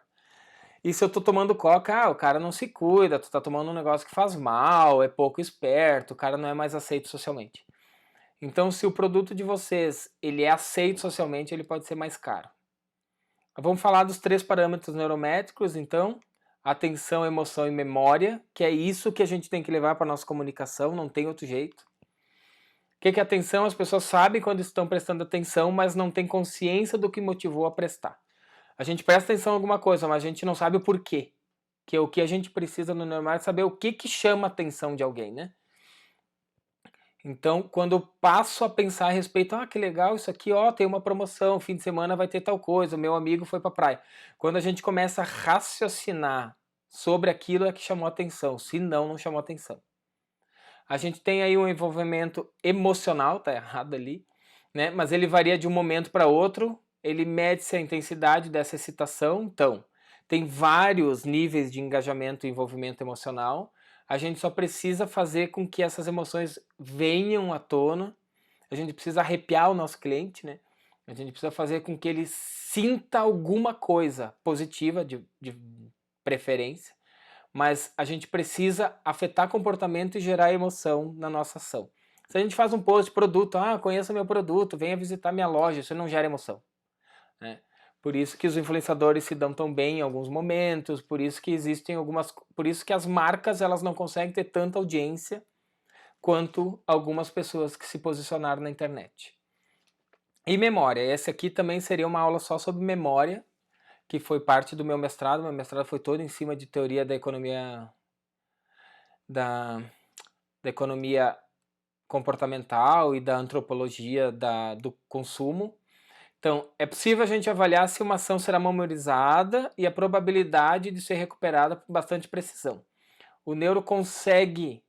E se eu tô tomando coca, o cara não se cuida, tu tá tomando um negócio que faz mal, é pouco esperto, o cara não é mais aceito socialmente. Então, se o produto de vocês ele é aceito socialmente, ele pode ser mais caro. Vamos falar dos 3 parâmetros neurométricos, então. Atenção, emoção e memória, que é isso que a gente tem que levar para nossa comunicação, não tem outro jeito. O que é atenção? As pessoas sabem quando estão prestando atenção, mas não têm consciência do que motivou a prestar. A gente presta atenção em alguma coisa, mas a gente não sabe o porquê. Que é o que a gente precisa no normal é saber o que chama a atenção de alguém, né? Então, quando eu passo a pensar a respeito, que legal isso aqui, tem uma promoção, fim de semana vai ter tal coisa, o meu amigo foi pra praia. Quando a gente começa a raciocinar sobre aquilo é que chamou a atenção, se não, não chamou a atenção. A gente tem aí um envolvimento emocional, tá errado ali, né? Mas ele varia de um momento para outro, ele mede-se a intensidade dessa excitação, então tem vários níveis de engajamento e envolvimento emocional. A gente só precisa fazer com que essas emoções venham à tona. a gente precisa arrepiar o nosso cliente, né? A gente precisa fazer com que ele sinta alguma coisa positiva, de preferência, mas a gente precisa afetar comportamento e gerar emoção na nossa ação. Se a gente faz um post de produto, conheça meu produto, venha visitar minha loja, isso não gera emoção, né? Por isso que os influenciadores se dão tão bem em alguns momentos, por isso que existem por isso que as marcas elas não conseguem ter tanta audiência quanto algumas pessoas que se posicionaram na internet. E memória, esse aqui também seria uma aula só sobre memória, que foi parte do meu mestrado. Meu mestrado foi todo em cima de teoria da economia da economia comportamental e da antropologia do consumo. Então, é possível a gente avaliar se uma ação será memorizada e a probabilidade de ser recuperada com bastante precisão. O neuro consegue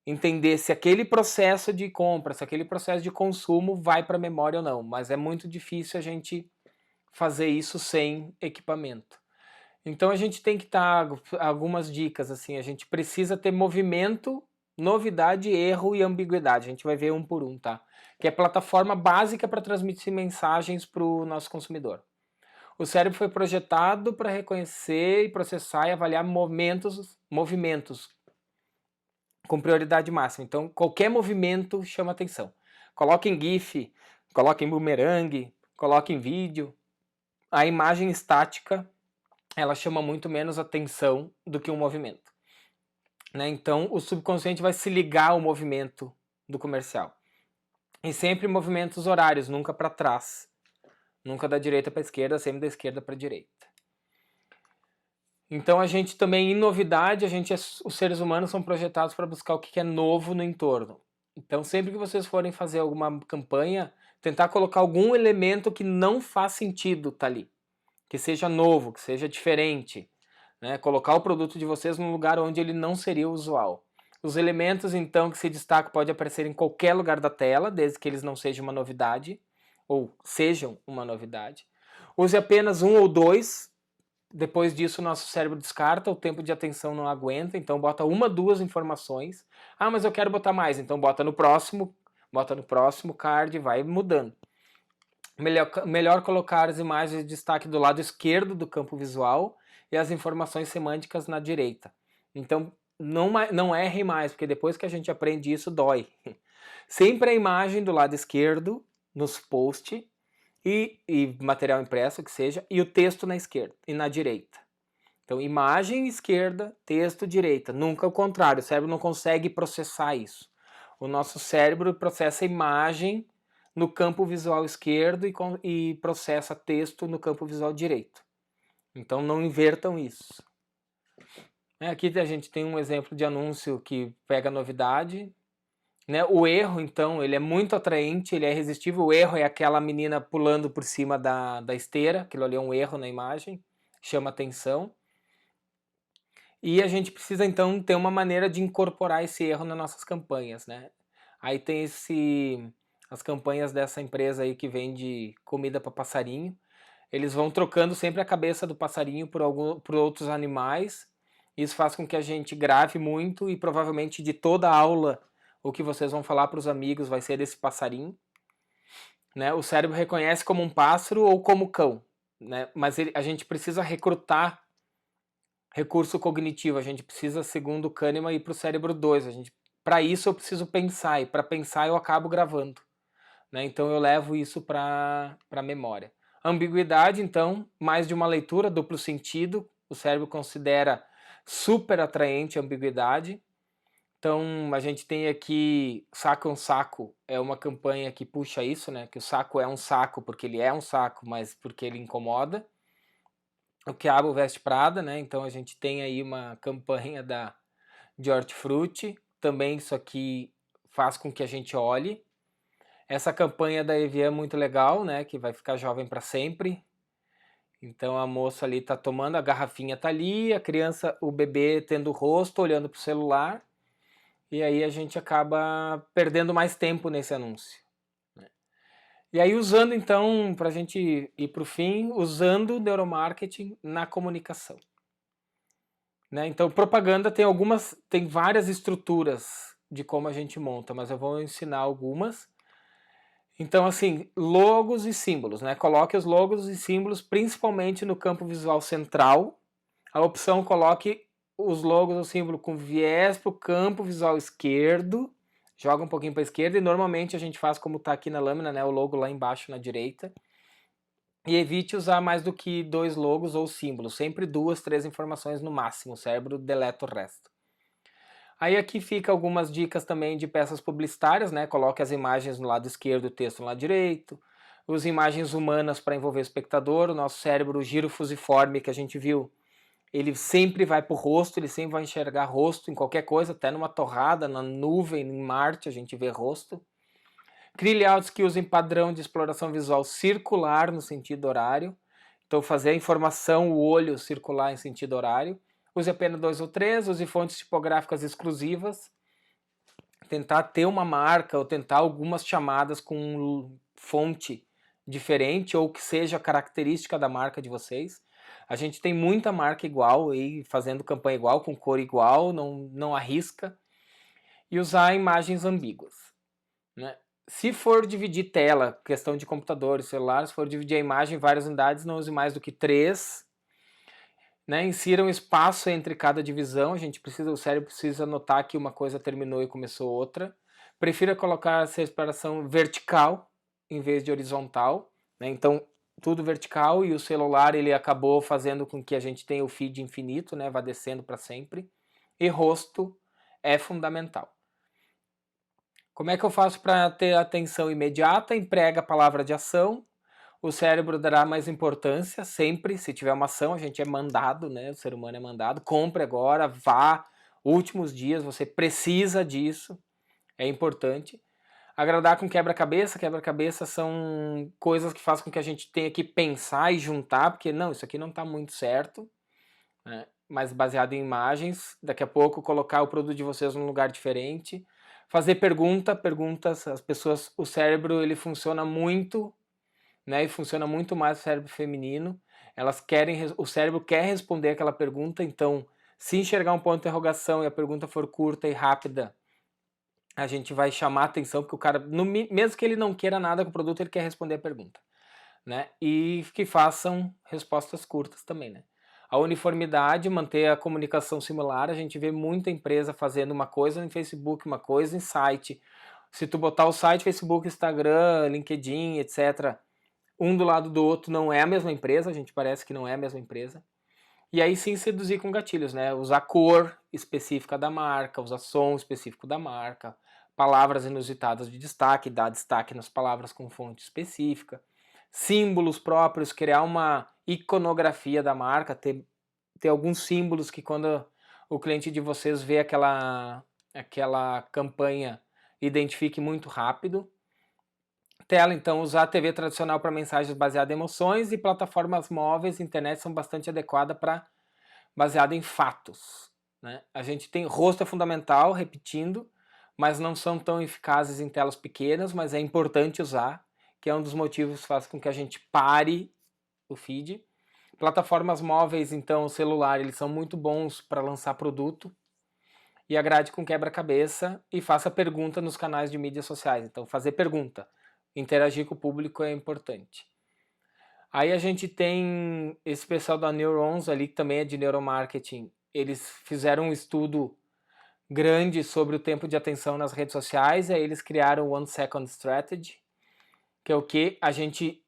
entender se aquele processo de compra, se aquele processo de consumo vai para a memória ou não, mas é muito difícil a gente fazer isso sem equipamento. Então a gente tem que dar algumas dicas, assim, a gente precisa ter movimento, novidade, erro e ambiguidade. A gente vai ver um por um, tá? Que é a plataforma básica para transmitir mensagens para o nosso consumidor. O cérebro foi projetado para reconhecer e processar e avaliar movimentos com prioridade máxima. Então, qualquer movimento chama atenção. Coloque em GIF, coloque em boomerang, coloque em vídeo. A imagem estática, ela chama muito menos atenção do que um movimento, né? Então, o subconsciente vai se ligar ao movimento do comercial. E sempre movimentos horários, nunca para trás. Nunca da direita para a esquerda, sempre da esquerda para a direita. Então a gente também, em novidade, os seres humanos são projetados para buscar o que é novo no entorno. Então sempre que vocês forem fazer alguma campanha, tentar colocar algum elemento que não faz sentido tá ali. Que seja novo, que seja diferente. Né? Colocar o produto de vocês num lugar onde ele não seria usual. Os elementos, então, que se destacam podem aparecer em qualquer lugar da tela, desde que eles não sejam uma novidade, ou sejam uma novidade. Use apenas um ou dois. Depois disso, o nosso cérebro descarta, o tempo de atenção não aguenta, então bota uma, duas informações. Mas eu quero botar mais, então bota no próximo card, vai mudando. Melhor colocar as imagens de destaque do lado esquerdo do campo visual e as informações semânticas na direita. Então, não erre mais, porque depois que a gente aprende isso, dói. Sempre a imagem do lado esquerdo, nos posts, e material impresso, que seja, e o texto na esquerda e na direita. Então, imagem esquerda, texto direita, nunca o contrário, o cérebro não consegue processar isso. O nosso cérebro processa imagem no campo visual esquerdo e processa texto no campo visual direito. Então, não invertam isso. Aqui a gente tem um exemplo de anúncio que pega novidade. Né? O erro, então, ele é muito atraente, ele é irresistível. O erro é aquela menina pulando por cima da esteira, aquilo ali é um erro na imagem, chama atenção. E a gente precisa, então, ter uma maneira de incorporar esse erro nas nossas campanhas, né? Aí tem as campanhas dessa empresa aí que vende comida para passarinho. Eles vão trocando sempre a cabeça do passarinho por outros animais. Isso faz com que a gente grave muito e provavelmente de toda a aula o que vocês vão falar para os amigos vai ser desse passarinho. Né? O cérebro reconhece como um pássaro ou como cão, né? Mas a gente precisa recrutar recurso cognitivo, a gente precisa, segundo o Kahneman, ir para o cérebro 2. Para isso eu preciso pensar, e para pensar eu acabo gravando. Né? Então eu levo isso para a memória. Ambiguidade, então, mais de uma leitura, duplo sentido, o cérebro considera super atraente a ambiguidade. Então, a gente tem aqui Saco é um Saco, é uma campanha que puxa isso, né? Que o saco é um saco porque ele é um saco, mas porque ele incomoda. O Quiabo Veste Prada, né? Então, a gente tem aí uma campanha de Hortifruti. Também isso aqui faz com que a gente olhe. Essa campanha da Evian é muito legal, né? Que vai ficar jovem para sempre. Então, a moça ali tá tomando, a garrafinha tá ali, a criança, o bebê tendo o rosto, olhando pro celular. E aí a gente acaba perdendo mais tempo nesse anúncio. Né? E aí usando então, para a gente ir para o fim, usando o neuromarketing na comunicação. Né? Então propaganda tem várias estruturas de como a gente monta, mas eu vou ensinar algumas. Então, assim, logos e símbolos, né? Coloque os logos e símbolos principalmente no campo visual central. A opção coloque os logos ou símbolo com viés para o campo visual esquerdo. Joga um pouquinho para a esquerda e normalmente a gente faz como está aqui na lâmina, né? O logo lá embaixo na direita. E evite usar mais do que 2 logos ou símbolos. Sempre 2, 3 informações no máximo. O cérebro deleta o resto. Aí aqui fica algumas dicas também de peças publicitárias, né? Coloque as imagens no lado esquerdo, o texto no lado direito. Use imagens humanas para envolver o espectador. O nosso cérebro, o giro fusiforme que a gente viu, ele sempre vai para o rosto, ele sempre vai enxergar rosto em qualquer coisa, até numa torrada, na nuvem, em Marte, a gente vê rosto. Crie layouts que usem padrão de exploração visual circular no sentido horário. Então, fazer a informação, o olho circular em sentido horário. Use apenas 2 ou 3, use fontes tipográficas exclusivas. Tentar ter uma marca ou tentar algumas chamadas com fonte diferente ou que seja característica da marca de vocês. A gente tem muita marca igual e fazendo campanha igual, com cor igual, não arrisca. E usar imagens ambíguas, né? Se for dividir tela, questão de computadores, celulares, se for dividir a imagem em várias unidades, não use mais do que 3. Né? Insira um espaço entre cada divisão, o cérebro precisa notar que uma coisa terminou e começou outra. Prefira colocar a separação vertical em vez de horizontal, né? Então tudo vertical, e o celular ele acabou fazendo com que a gente tenha o feed infinito, né? Vá descendo para sempre. E rosto é fundamental. Como é que eu faço para ter atenção imediata? Emprega a palavra de ação. O cérebro dará mais importância sempre. Se tiver uma ação, a gente é mandado, né? O ser humano é mandado. Compre agora, vá. Últimos dias, você precisa disso. É importante. Agradar com quebra-cabeça. Quebra-cabeça são coisas que fazem com que a gente tenha que pensar e juntar, porque não, isso aqui não está muito certo, né? Mas baseado em imagens. Daqui a pouco colocar o produto de vocês num lugar diferente. Fazer perguntas. As pessoas, o cérebro ele funciona muito, né, e funciona muito mais o cérebro feminino. O cérebro quer responder aquela pergunta, então se enxergar um ponto de interrogação e a pergunta for curta e rápida, a gente vai chamar a atenção, porque o cara, mesmo que ele não queira nada com o produto, ele quer responder a pergunta, né? E que façam respostas curtas também, né? A uniformidade, manter a comunicação similar. A gente vê muita empresa fazendo uma coisa no Facebook, uma coisa em site. Se tu botar o site, Facebook, Instagram, LinkedIn, etc., um do lado do outro, não é a mesma empresa, a gente parece que não é a mesma empresa. E aí sim seduzir com gatilhos, né? Usar cor específica da marca, usar som específico da marca, palavras inusitadas de destaque, dar destaque nas palavras com fonte específica, símbolos próprios, criar uma iconografia da marca, ter alguns símbolos que quando o cliente de vocês vê aquela campanha, identifique muito rápido. Tela, então, usar a TV tradicional para mensagens baseadas em emoções, e plataformas móveis, internet são bastante adequadas para baseada em fatos, né? A gente tem rosto é fundamental, repetindo, mas não são tão eficazes em telas pequenas, mas é importante usar, que é um dos motivos que faz com que a gente pare o feed. Plataformas móveis, então, o celular, eles são muito bons para lançar produto. E agrade com quebra-cabeça e faça pergunta nos canais de mídias sociais. Então, fazer pergunta, interagir com o público é importante. Aí a gente tem esse pessoal da Neurons ali, que também é de neuromarketing. Eles fizeram um estudo grande sobre o tempo de atenção nas redes sociais, e aí eles criaram o One Second Strategy, que é o que a gente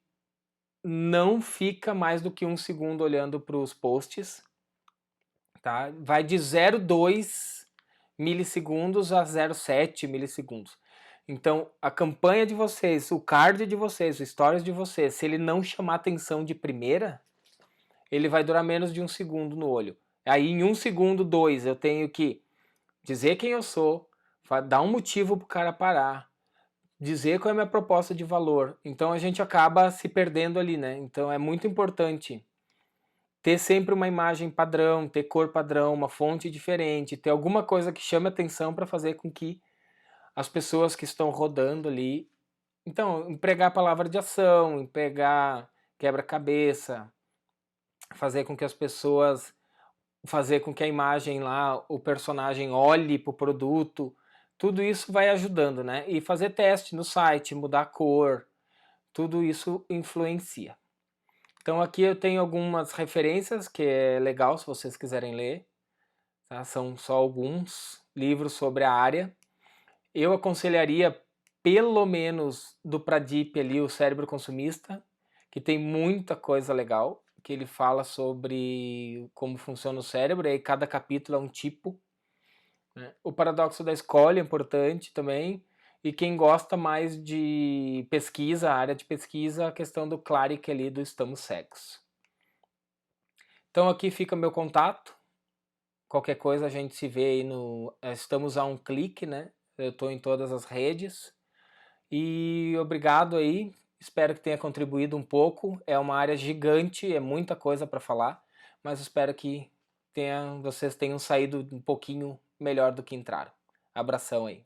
não fica mais do que 1 segundo olhando para os posts, tá? Vai de 0,2 milissegundos a 0,7 milissegundos. Então, a campanha de vocês, o card de vocês, o stories de vocês, se ele não chamar atenção de primeira, ele vai durar menos de 1 segundo no olho. Aí em 1 segundo, 2, eu tenho que dizer quem eu sou, dar um motivo para o cara parar, dizer qual é a minha proposta de valor. Então a gente acaba se perdendo ali, né? Então é muito importante ter sempre uma imagem padrão, ter cor padrão, uma fonte diferente, ter alguma coisa que chame atenção para fazer com que as pessoas que estão rodando ali... Então, empregar a palavra de ação, empregar quebra-cabeça, fazer com que as pessoas, fazer com que a imagem lá, o personagem olhe para o produto, tudo isso vai ajudando, né? E fazer teste no site, mudar a cor, tudo isso influencia. Então aqui eu tenho algumas referências que é legal se vocês quiserem ler, tá? São só alguns livros sobre a área. Eu aconselharia pelo menos do Pradip ali, o Cérebro Consumista, que tem muita coisa legal, que ele fala sobre como funciona o cérebro, e aí cada capítulo é um tipo, né? O Paradoxo da Escolha é importante também, e quem gosta mais de pesquisa, a área de pesquisa, a questão do Clarke ali do Estamos Cegos. Então aqui fica meu contato, qualquer coisa a gente se vê aí no... Estamos a um clique, né? Eu estou em todas as redes. E obrigado aí, espero que tenha contribuído um pouco. É uma área gigante, é muita coisa para falar, mas espero que vocês tenham saído um pouquinho melhor do que entraram. Abração aí.